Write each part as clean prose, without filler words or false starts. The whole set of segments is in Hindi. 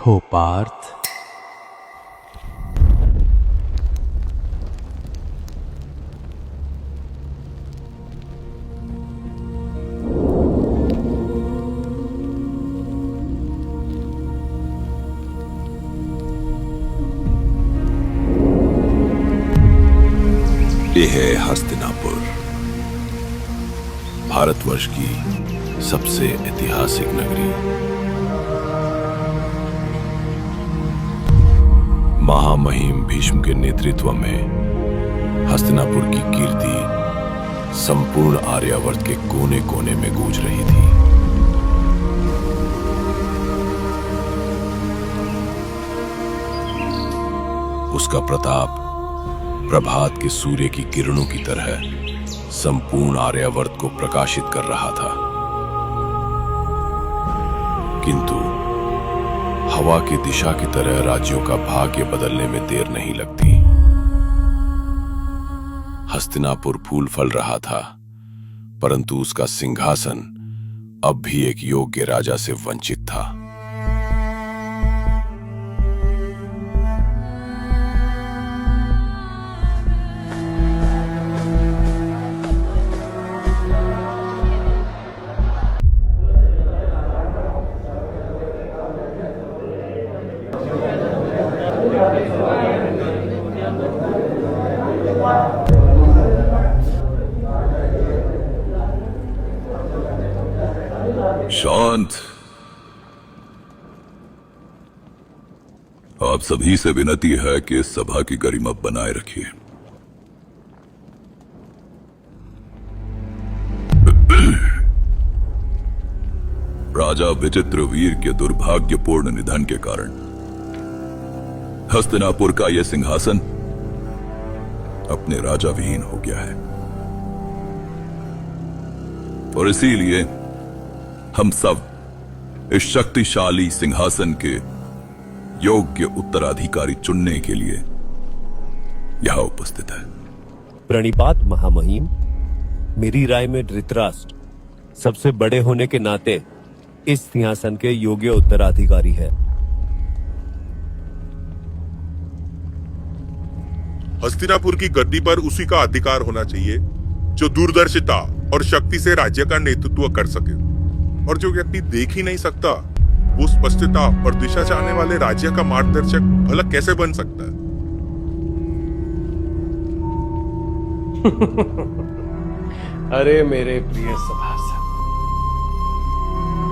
उठो पार्थ। ये है हस्तिनापुर, भारतवर्ष की सबसे ऐतिहासिक नगरी। महामहिम भीष्म के नेतृत्व में हस्तिनापुर की कीर्ति संपूर्ण आर्यावर्त के कोने कोने में गूंज रही थी। उसका प्रताप प्रभात के सूर्य की किरणों की तरह संपूर्ण आर्यावर्त को प्रकाशित कर रहा था। किंतु हवा की दिशा की तरह राज्यों का भाग्य बदलने में देर नहीं लगती। हस्तिनापुर फूल फल रहा था, परंतु उसका सिंहासन अब भी एक योग्य राजा से वंचित था। शांत। आप सभी से विनती है कि इस सभा की गरिमा बनाए रखिए। राजा विचित्रवीर के दुर्भाग्यपूर्ण निधन के कारण हस्तिनापुर का यह सिंहासन अपने राजा विहीन हो गया है, और इसीलिए हम सब इस शक्तिशाली सिंहासन के योग्य उत्तराधिकारी चुनने के लिए यहां उपस्थित है। प्रणिपात महामहिम, मेरी राय में धृतराष्ट्र सबसे बड़े होने के नाते इस सिंहासन के योग्य उत्तराधिकारी है। हस्तिनापुर की गद्दी पर उसी का अधिकार होना चाहिए जो दूरदर्शिता और शक्ति से राज्य का नेतृत्व कर सके, और जो व्यक्ति देख ही नहीं सकता वो स्पष्टता और दिशा चाहने वाले राज्य का मार्गदर्शक भला कैसे बन सकता है? अरे मेरे प्रिय सभासद,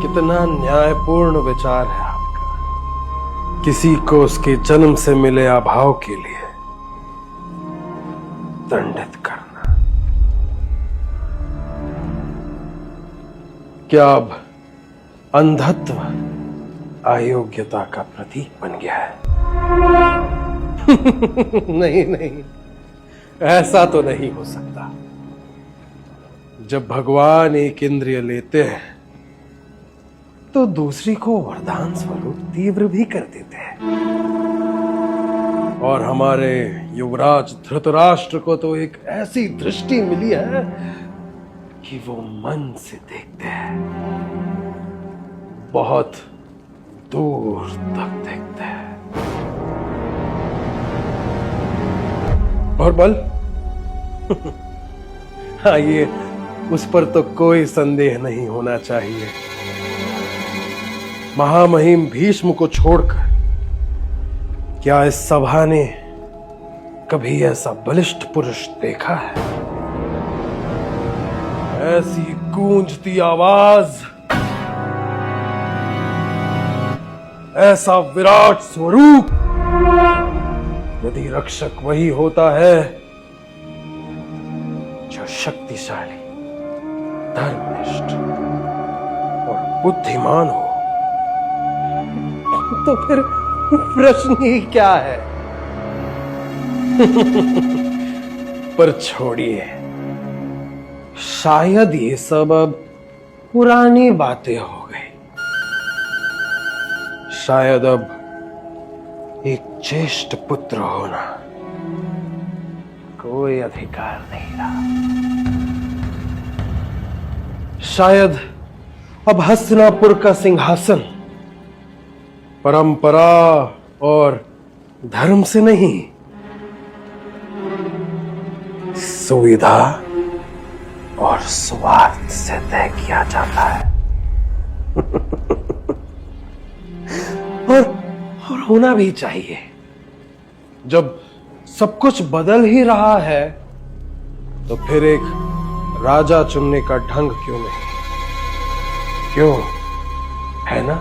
कितना न्यायपूर्ण विचार है आपका। किसी को उसके जन्म से मिले अभाव के लिए दंडित करना क्या अब अंधत्व अयोग्यता का प्रतीक बन गया है? नहीं नहीं, ऐसा तो नहीं हो सकता। जब भगवान एक इंद्रिय लेते हैं तो दूसरी को वरदान स्वरूप तीव्र भी कर देते हैं, और हमारे युवराज धृतराष्ट्र को तो एक ऐसी दृष्टि मिली है कि वो मन से देखते हैं, बहुत दूर तक देखते हैं। और बल हाँ, ये उस पर तो कोई संदेह नहीं होना चाहिए। महामहिम भीष्म को छोड़कर क्या इस सभा ने कभी ऐसा बलिष्ठ पुरुष देखा है? ऐसी गूंजती आवाज, ऐसा विराट स्वरूप। यदि रक्षक वही होता है जो शक्तिशाली, धर्मनिष्ठ और बुद्धिमान हो, तो फिर प्रश्न ही क्या है? पर छोड़िए, शायद ये सब अब पुरानी बातें हो गई। शायद अब एक ज्येष्ठ पुत्र होना कोई अधिकार नहीं रहा। शायद अब हस्तिनापुर का सिंहासन परंपरा और धर्म से नहीं, सुविधा और स्वार्थ से तय किया जाता है। और होना भी चाहिए। जब सब कुछ बदल ही रहा है तो फिर एक राजा चुनने का ढंग क्यों नहीं? क्यों, है ना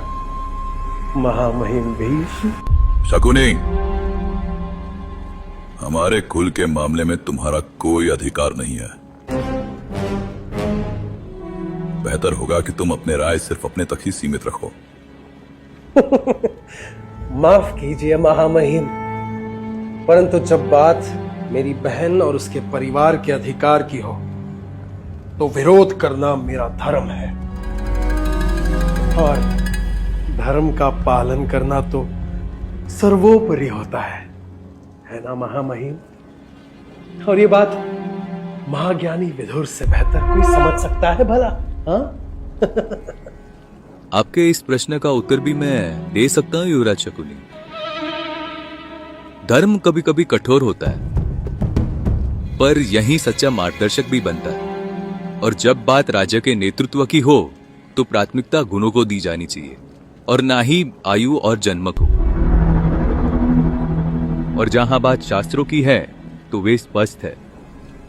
महामहिम भीष्म? शकुनी, हमारे कुल के मामले में तुम्हारा कोई अधिकार नहीं है। बेहतर होगा कि तुम अपने राय सिर्फ अपने तक ही सीमित रखो। माफ कीजिए महामहिम, परंतु जब बात मेरी बहन और उसके परिवार के अधिकार की हो तो विरोध करना मेरा धर्म है, और धर्म का पालन करना तो सर्वोपरि होता है ना महामहिम? और ये बात महाज्ञानी विदुर से बेहतर कोई समझ सकता है भला? हाँ? आपके इस प्रश्न का उत्तर भी मैं दे सकता हूं युवराज शकुनी। धर्म कभी कभी कठोर होता है, पर यही सच्चा मार्गदर्शक भी बनता है। और जब बात राज्य के नेतृत्व की हो तो प्राथमिकता गुणों को दी जानी चाहिए और ना ही आयु और जन्म को। और जहां बात शास्त्रों की है तो वे स्पष्ट है,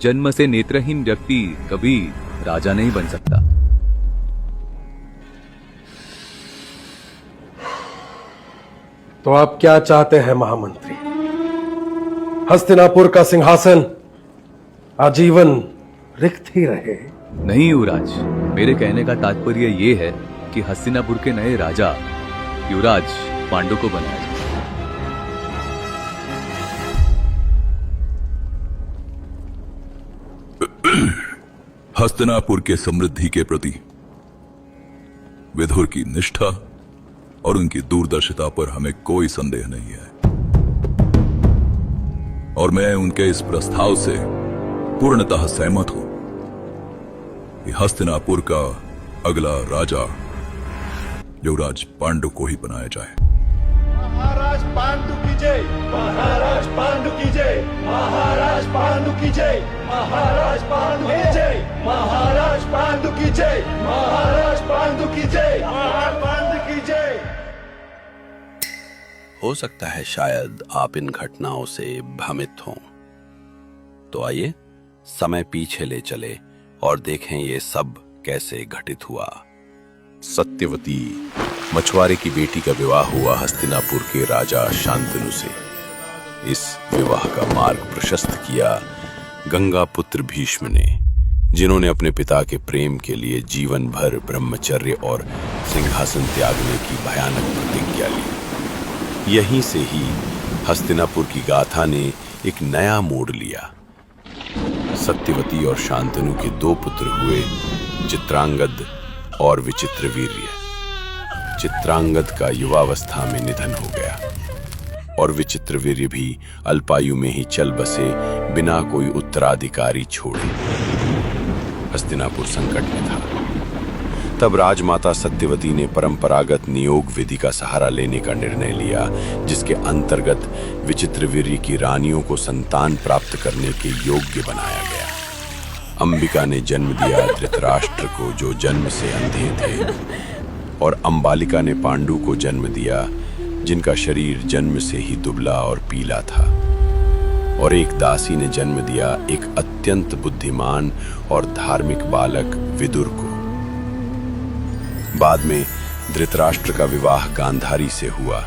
जन्म से नेत्रहीन व्यक्ति कभी राजा नहीं बन सकता। तो आप क्या चाहते हैं महामंत्री? हस्तिनापुर का सिंहासन आजीवन रिक्त ही रहे? नहीं युवराज, मेरे कहने का तात्पर्य ये है कि हस्तिनापुर के नए राजा युवराज पांडु को बनाया जाए। हस्तिनापुर के समृद्धि के प्रति विदुर की निष्ठा और उनकी दूरदर्शिता पर हमें कोई संदेह नहीं है, और मैं उनके इस प्रस्ताव से पूर्णतः सहमत हूं कि हस्तिनापुर का अगला राजा युवराज पांडु को ही बनाया जाए। महाराज पांडु की जय, महाराज पांडु की जय, महाराज पांडु की जय, महाराज पांडु की जय, महाराज पांडु की जय, महाराज पांडु की जय, महाराज पांडु की जय। हो सकता है शायद आप इन घटनाओं से भ्रमित हों, तो आइए समय पीछे ले चले और देखें ये सब कैसे घटित हुआ। सत्यवती मछुआरे की बेटी का विवाह हुआ हस्तिनापुर के राजा शांतनु से। इस विवाह का मार्ग प्रशस्त किया गंगा पुत्र भीष्म ने, जिन्होंने अपने पिता के प्रेम के लिए जीवन भर ब्रह्मचर्य और सिंहासन त्यागने की भयानक प्रतिज्ञा ली। यहीं से ही हस्तिनापुर की गाथा ने एक नया मोड़ लिया। सत्यवती और शांतनु के दो पुत्र हुए, चित्रांगद और विचित्रवीर्य। चित्रांगद का युवावस्था में निधन हो गया और विचित्रवीर्य भी अल्पायु में ही चल बसे, बिना कोई उत्तराधिकारी छोड़े। हस्तिनापुर संकट में था। तब राजमाता सत्यवती ने परंपरागत नियोग विधि का सहारा लेने का निर्णय लिया, जिसके अंतर्गत विचित्रवीर्य की रानियों को संतान प्राप्त करने के योग्य बनाया गया। अंबिका ने जन्म दिया धृतराष्ट्र को, जो जन्म से अंधे थे, और अंबालिका ने पांडु को जन्म दिया, जिनका शरीर जन्म से ही दुबला और पीला था। और एक दासी ने जन्म दिया एक अत्यंत बुद्धिमान और धार्मिक बालक विदुर को। बाद में धृतराष्ट्र का विवाह गांधारी से हुआ,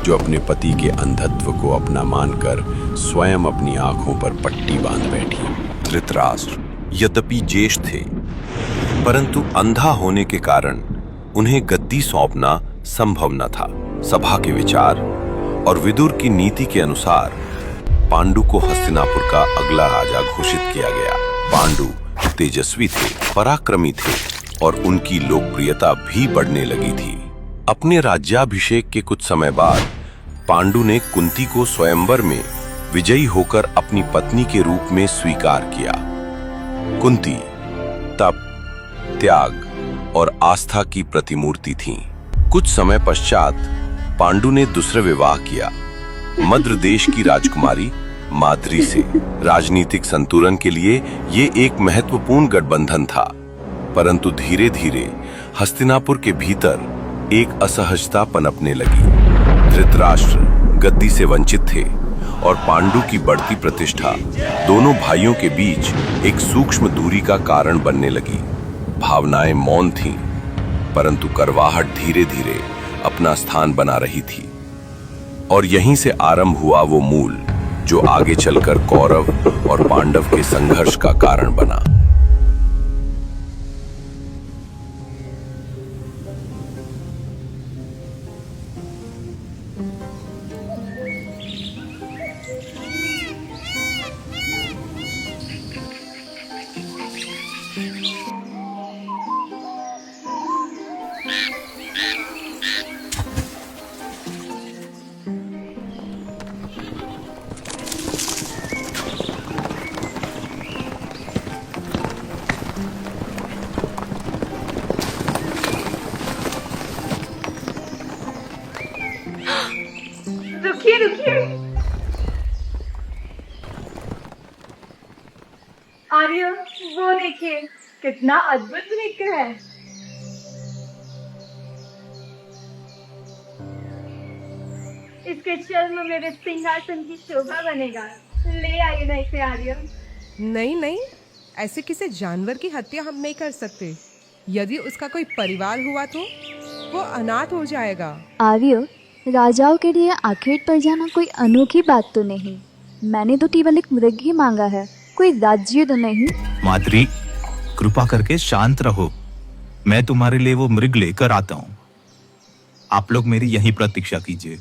जो अपने पति के अंधत्व को अपना मानकर स्वयं अपनी आंखों पर पट्टी बांध बैठी। धृतराष्ट्र यद्यपि ज्येष्ठ थे, परंतु अंधा होने के कारण उन्हें गद्दी सौंपना संभव न था। सभा के विचार और विदुर की नीति के अनुसार पांडु को हस्तिनापुर का अगला राजा घोषित किया गया। पांडु तेजस्वी थे, पराक्रमी थे और उनकी लोकप्रियता भी बढ़ने लगी थी। अपने राज्याभिषेक के कुछ समय बाद पांडु ने कुंती को स्वयंवर में विजयी होकर अपनी पत्नी के रूप में स्वीकार किया। कुंती तप, त्याग और आस्था की प्रतिमूर्ति थीं। कुछ समय पश्चात पांडु ने दूसरा विवाह किया, मद्र देश की राजकुमारी माद्री से। राजनीतिक संतुलन के लिए ये एक महत्वपूर्ण गठबंधन था, परंतु धीरे धीरे हस्तिनापुर के भीतर एक असहजता पनपने लगी। धृतराष्ट्र गद्दी से वंचित थे और पांडु की बढ़ती प्रतिष्ठा दोनों भाइयों के बीच एक सूक्ष्म दूरी का कारण बनने लगी। भावनाएं मौन थीं, परंतु करवाहट धीरे धीरे अपना स्थान बना रही थी। और यहीं से आरंभ हुआ वो मूल जो आगे चलकर कौरव और पांडव के संघर्ष का कारण बना। रुकिए रुकिए, आर्य वो देखिए कितना अद्भुत नृत्य है। इसके चल में मेरे सिंहासन की शोभा बनेगा। ले आइए ना इसे आर्य। नहीं नहीं, ऐसे किसी जानवर की हत्या हम नहीं कर सकते। यदि उसका कोई परिवार हुआ तो वो अनाथ हो जाएगा। आर्य, राजाओं के लिए आखेट पर जाना कोई अनोखी बात तो नहीं। मैंने तो केवल एक मृग ही मांगा है, कोई राज्य तो नहीं। माद्री, कृपा करके शांत रहो। मैं तुम्हारे लिए वो मृग लेकर आता हूँ। आप लोग मेरी यहीं प्रतीक्षा कीजिए।